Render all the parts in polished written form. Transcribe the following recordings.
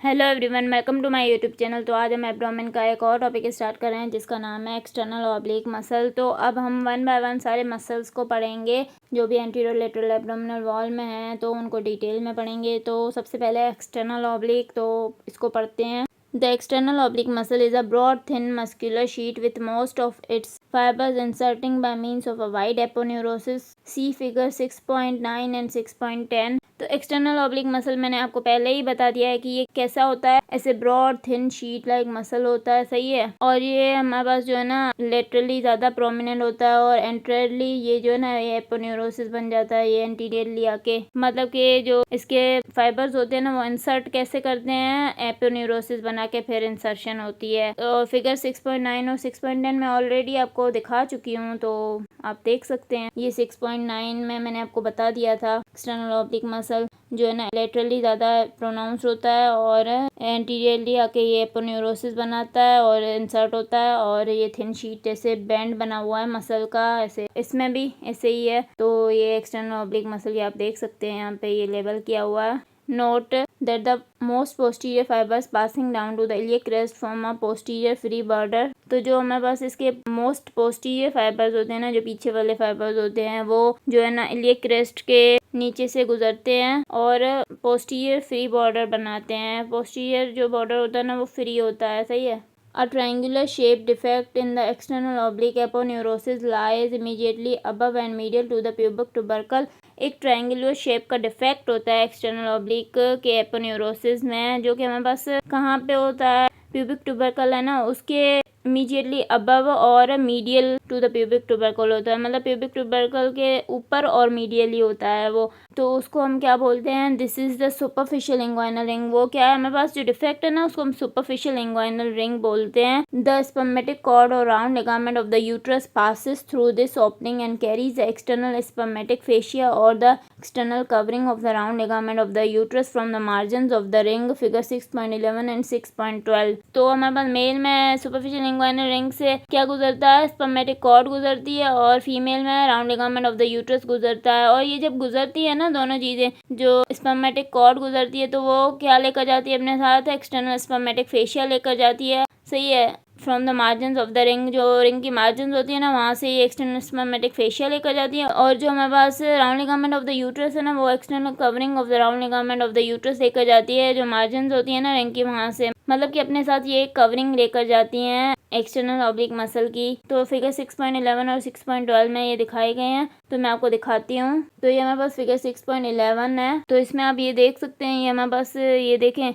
Hello everyone, welcome to my YouTube channel. तो आज हम एब्डोमेन का एक और टॉपिक स्टार्ट कर रहे हैं जिसका नाम है एक्सटर्नल ऑब्लिक मसल। तो अब हम वन बाय वन सारे मसल्स को पढ़ेंगे जो भी एंटीरियर लेटरल एब्डोमिनल वॉल में हैं, तो उनको डिटेल में पढ़ेंगे। तो सबसे पहले एक्सटर्नल ऑब्लिक, तो इसको पढ़ते हैं। The external oblique muscle is a broad, thin muscular sheet with most of its fibers inserting by means of a wide aponeurosis. See figure 6.9 and 6.10। तो एक्सटर्नल ऑब्लिक मसल मैंने आपको पहले ही बता दिया है कि ये कैसा होता है। ऐसे broad thin sheet like muscle होता है, सही है। और ये हमारे पास जो है ना लेटरली ज़्यादा प्रोमिनेंट होता है और एंटरली ये जो है ना ये एपोन्यूरोसिस बन जाता है ये एंटीरियरली आके। मतलब कि जो इसके फाइबर्स होते हैं ना वो इंसर्ट कैसे करते हैं, एपोन्यूरोसिस बना के फिर इंसर्शन होती है। तो फिगर 6.9 और 6.10 मैं ऑलरेडी आपको दिखा चुकी हूँ, तो आप देख सकते हैं। ये 6.9 में मैंने आपको बता दिया था एक्सटर्नल ऑब्लिक मसल जो है ना लेटरली ज़्यादा प्रोनाउंस होता है और एंटीरियरली आके ये एपोन्यूरोसिस बनाता है और इंसर्ट होता है। और ये थिन शीट जैसे बैंड बना हुआ है मसल का, ऐसे इसमें भी ऐसे ही है। तो ये एक्सटर्नल ऑब्लिक मसल ये आप देख सकते हैं, यहाँ पे ये लेबल किया हुआ है। Note that the most posterior fibers passing down to the iliac crest form a posterior free border। तो जो हमारे पास इसके मोस्ट पोस्टीरियर फाइबर्स होते हैं ना, जो पीछे वाले फाइबर्स होते हैं, वो जो है ना इलियक क्रेस्ट के नीचे से गुजरते हैं और पोस्टीरियर फ्री बॉर्डर बनाते हैं। पोस्टीरियर जो बॉर्डर होता है ना वो फ्री होता है, सही है। A triangular shaped defect in the external oblique aponeurosis lies immediately above and medial to the pubic tubercle। एक ट्रायंगुलर शेप का डिफेक्ट होता है एक्सटर्नल ऑब्लिक के एपोन्यूरोसिस में, जो कि हमारे पास कहाँ पे होता है, प्यूबिक ट्यूबरकल है ना उसके इमीडिएटली अबव और medial to the pubic tubercle होता है। मतलब प्यूबिक ट्यूबरकल के ऊपर और मीडियली होता है वो। तो उसको हम क्या बोलते हैं, this is the superficial inguinal ring. वो क्या है, हमारे पास जो डिफेक्ट है ना उसको हम सुपरफिशियल इंग्वाइनल रिंग बोलते हैं। द स्पर्मेटिक कॉर्ड और round ligament of the uterus passes through this opening and carries the external spermatic fascia और the external covering of the round ligament of the uterus from the margins of the ring। Figure 6.11 and 6.12। तो हमारे पास mail में superficial inguinal ring से क्या गुजरता है, spermatic cord गुजरती है, और फीमेल में round ligament of the uterus गुजरता है। और ये जब गुजरती है ना दोनों चीज़ें, जो स्पर्मेटिक कॉर्ड गुजरती है तो वो क्या लेकर जाती है अपने साथ, एक्सटर्नल स्पर्मेटिक फेशिया लेकर जाती है, सही है। From the margin of the ring, जो रिंग की मार्जिन होती है ना वहाँ से ये एक्सटर्नल स्पर्मेटिक फेशिया लेकर जाती है। और जो हमारे पास round ligament of the uterus है ना वो external covering of the round ligament of the uterus लेकर जाती है, जो मार्जिन होती है ना रिंग की वहाँ से। मतलब कि अपने साथ ये कवरिंग लेकर जाती हैं एक्सटर्नल ऑब्लिक मसल की। तो फिगर 6.11 और 6.12 में ये दिखाए गए हैं, तो मैं आपको दिखाती हूँ। तो ये हमारे पास फिगर 6.11 है। तो इसमें आप ये देख सकते हैं, ये हमारे पास ये देखें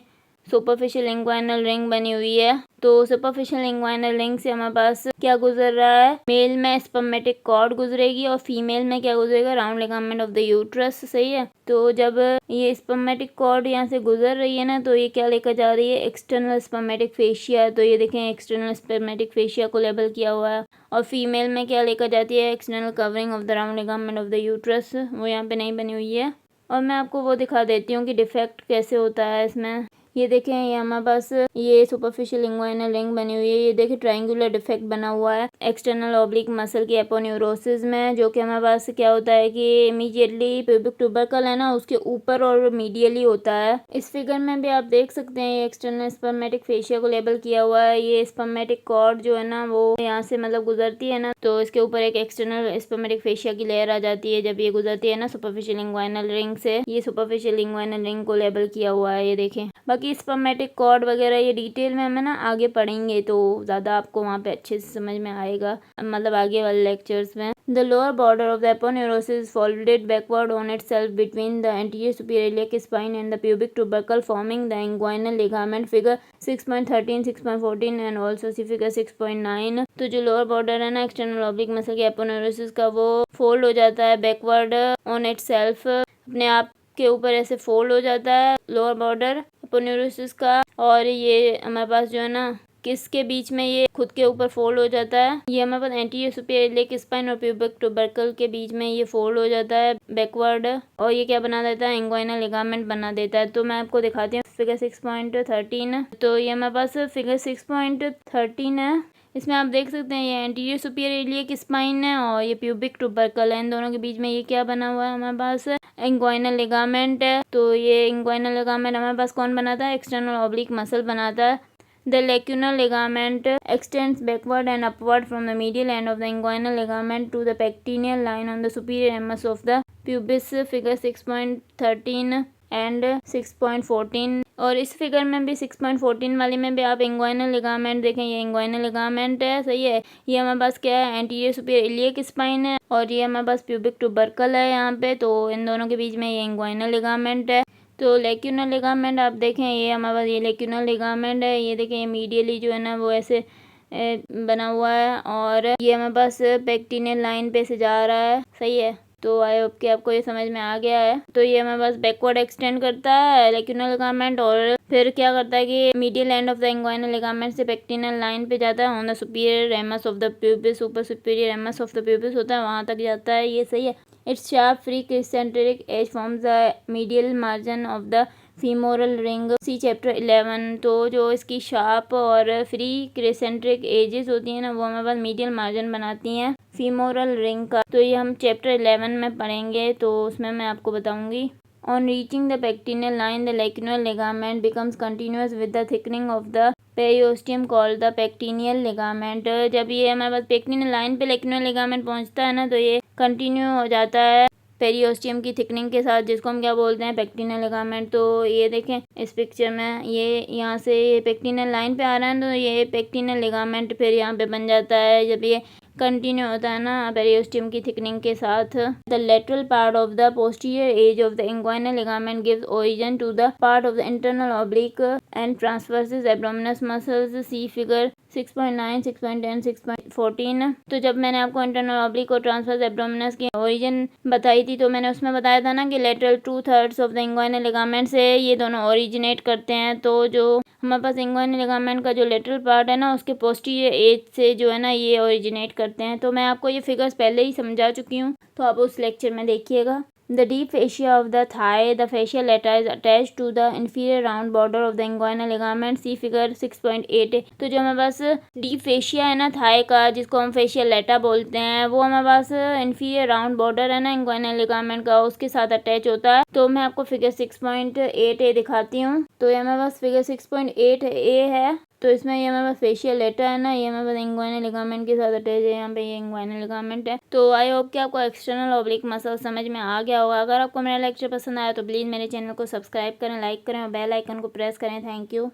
सुपरफिशियल इंग्वाइनल रिंग बनी हुई है। तो सुपरफिशियल इंग्वाइनल रिंग से हमारे पास क्या गुजर रहा है, मेल में स्पर्मेटिक कॉर्ड गुजरेगी और फीमेल में क्या गुजरेगा, round ligament of the uterus, सही है। तो जब ये स्पर्मेटिक कॉर्ड यहाँ से गुजर रही है ना तो ये क्या लेकर जा रही है, एक्सटर्नल स्पर्मेटिक फेशिया। तो ये देखें एक्सटर्नल स्पर्मेटिक फेशिया को लेबल किया हुआ है। और फीमेल में क्या लेकर जाती है, external covering of the round ligament of the uterus, वो यहाँ पे नहीं बनी हुई है। और मैं आपको वो दिखा देती हूँ कि डिफेक्ट कैसे होता है इसमें। ये देखें ये हमारे पास ये सुपरफिशियल इंग्वाइनल रिंग बनी हुई है। ये देखें ट्रायंगुलर डिफेक्ट बना हुआ है एक्सटर्नल ऑब्लिक मसल की एपोन्यूरोसिस में, जो कि हमारे पास क्या होता है कि इमीडिएटली प्यूबिक ट्यूबरकल है ना उसके ऊपर और मीडियली होता है। इस फिगर में भी आप देख सकते हैं ये एक्सटर्नल स्पर्मेटिक फेशिया को लेबल किया हुआ है। ये स्पर्मेटिक कॉर्ड जो है ना वो यहाँ से मतलब गुजरती है ना, तो इसके ऊपर एक एक्सटर्नल स्पर्मेटिक फेशिया की लेयर आ जाती है जब ये गुजरती है ना सुपरफिशियल इंग्वाइनल रिंग से। ये सुपरफिशियल इंग्वाइनल रिंग को लेबल किया हुआ है, ये देखें। बाकी स्पर्मेटिक कॉर्ड वगैरह ये डिटेल में हमें ना आगे पढ़ेंगे तो ज़्यादा आपको वहाँ पे अच्छे से समझ में आएगा, मतलब आगे वाले लेक्चर्स में। The lower border of the aponeurosis folded backward on itself between the anterior superior iliac spine and the pubic tubercle forming the inguinal ligament. Figure 6.13, 6.14 and also see figure 6.9। तो जो लोअर बॉर्डर है ना external oblique muscle के aponeurosis का, वो fold हो जाता है बैकवर्ड ऑन इटसेल्फ, अपने आप के ऊपर ऐसे फोल्ड हो जाता है लोअर बॉर्डर एपोन्यूरोसिस का। और ये हमारे पास जो है ना किसके बीच में ये खुद के ऊपर फोल्ड हो जाता है, ये हमारे पास एंटीरियर सुपीरियर इलियक स्पाइन और प्यूबिक ट्यूबरकल के बीच में ये फोल्ड हो जाता है बैकवर्ड, और ये क्या बना देता है, इंग्वाइनल लिगामेंट बना देता है। तो मैं आपको दिखाती हूँ फिगर 6.13। तो ये हमारे पास फिगर 6.13 है। इसमें आप देख सकते हैं ये एंटीरियर सुपीरियर इलियक स्पाइन है और ये प्यूबिक ट्यूबरकल है। इन दोनों के बीच में ये क्या बना हुआ है हमारे पास, इंग्वाइनल लिगामेंट है। तो ये इंग्वाइनल लिगामेंट हमारे पास कौन बनाता है, एक्सटर्नल ऑब्लिक मसल बनाता है। The lacunar ligament extends backward and upward from the medial end of the inguinal ligament to the pectineal line on the superior ramus of the pubis, figure 6.13 and 6.14। और इस figure में भी 6.14 वाले में भी आप इंग्वाइनल लिगामेंट देखें, ये इंग्वाइनल लिगामेंट है, सही है। ये हमारे पास क्या है, एंटीरियर सुपीरियर इलियक स्पाइन है और ये हमारे पास प्यूबिक ट्यूबरकल है यहाँ पे। तो इन दोनों के बीच में ये इंग्वाइनल लिगामेंट है। तो लेक्यूनल लिगामेंट आप देखें, ये हमारे पास ये लेक्यूनल लिगामेंट है। ये देखें, ये मीडियली जो है ना वो ऐसे बना हुआ है और ये हमारे पास पेक्टिनियल लाइन पे से जा रहा है, सही है। तो आई होप कि आपको ये समझ में आ गया है। तो ये हमारे पास बैकवर्ड एक्सटेंड करता है लेक्यूनल लिगामेंट और फिर क्या करता है कि medial end of the inguinal ligament से पेक्टिनल लाइन पे जाता है on the superior ramus of the pubis, ऊपर superior ramus of the pubis होता है, वहाँ तक जाता है, ये सही है। Its sharp free crescentic edge forms the medial margin of the femoral ring, see chapter 11। तो जो इसकी शार्प और फ्री क्रिसेंट्रिक एजेस होती हैं ना वो हमारे पास मीडियल मार्जिन बनाती हैं फीमोरल रिंग का। तो ये हम चैप्टर 11 में पढ़ेंगे, तो उसमें मैं आपको बताऊंगी। On reaching the pectineal line, the lacunar ligament becomes continuous with the thickening of the periosteum called the pectineal ligament। जब ये हमारे पास पेक्टिनियल लाइन पे लेक्यूनल लिगामेंट पहुंचता है ना तो ये कंटिन्यू हो जाता है पेरियोस्टियम की थिकनिंग के साथ, जिसको हम क्या बोलते हैं, पेक्टिनियल लिगामेंट। तो ये देखें इस पिक्चर में, ये यहाँ से ये पेक्टिनियल लाइन पे आ रहा है तो ये पेक्टिनियल लिगामेंट फिर यहाँ पे बन जाता है जब ये कंटिन्यू होता है ना पेरियोस्टियम की थिकनिंग के साथ। The lateral part of the posterior edge of the inguinal ligament gives origin to the part of the internal oblique and transversus abdominis muscles, see figure 6.9, 6.10, 6.14। तो जब मैंने आपको इंटरनल ऑब्लिक और ट्रांसवर्स एब्डोमिनस की origin बताई थी तो मैंने उसमें बताया था ना कि lateral 2/3 of the inguinal ligament से ये दोनों ओरिजिनेट करते हैं। तो जो हमारे पास इंग्वाइनल लिगामेंट का जो लेटरल पार्ट है ना उसके पोस्टीरियर एज से जो है ना ये ओरिजिनेट करते हैं। तो मैं आपको ये फिगर्स पहले ही समझा चुकी हूँ, तो आप उस लेक्चर में देखिएगा। The deep fascia of the thigh, the fascia lata is attached to the inferior round border of the inguinal ligament, see figure 6.8। तो जो हमारे पास डीप फेशिया है ना थाई का, जिसको हम फेशिया लेटा बोलते हैं, वो हमारे पास इंफीरियर राउंड बॉर्डर है ना इंग्वाइनल लिगामेंट का, उसके साथ अटैच होता है। तो मैं आपको फिगर 6.8a दिखाती हूँ। तो ये हमारे पास फिगर 6.8a है। तो इसमें ये हमारे पास फेशियल लेटर है ना, ये हमारे पास इंग्वाइनल लिगामेंट के साथ अटैच है, यहाँ पे ये इंग्वाइनल लिगामेंट है। तो आई होप कि आपको एक्सटर्नल ऑब्लिक मसल समझ में आ गया होगा। अगर आपको मेरा लेक्चर पसंद आया तो प्लीज़ मेरे चैनल को सब्सक्राइब करें, लाइक करें और बेल आइकन को प्रेस करें। Thank you.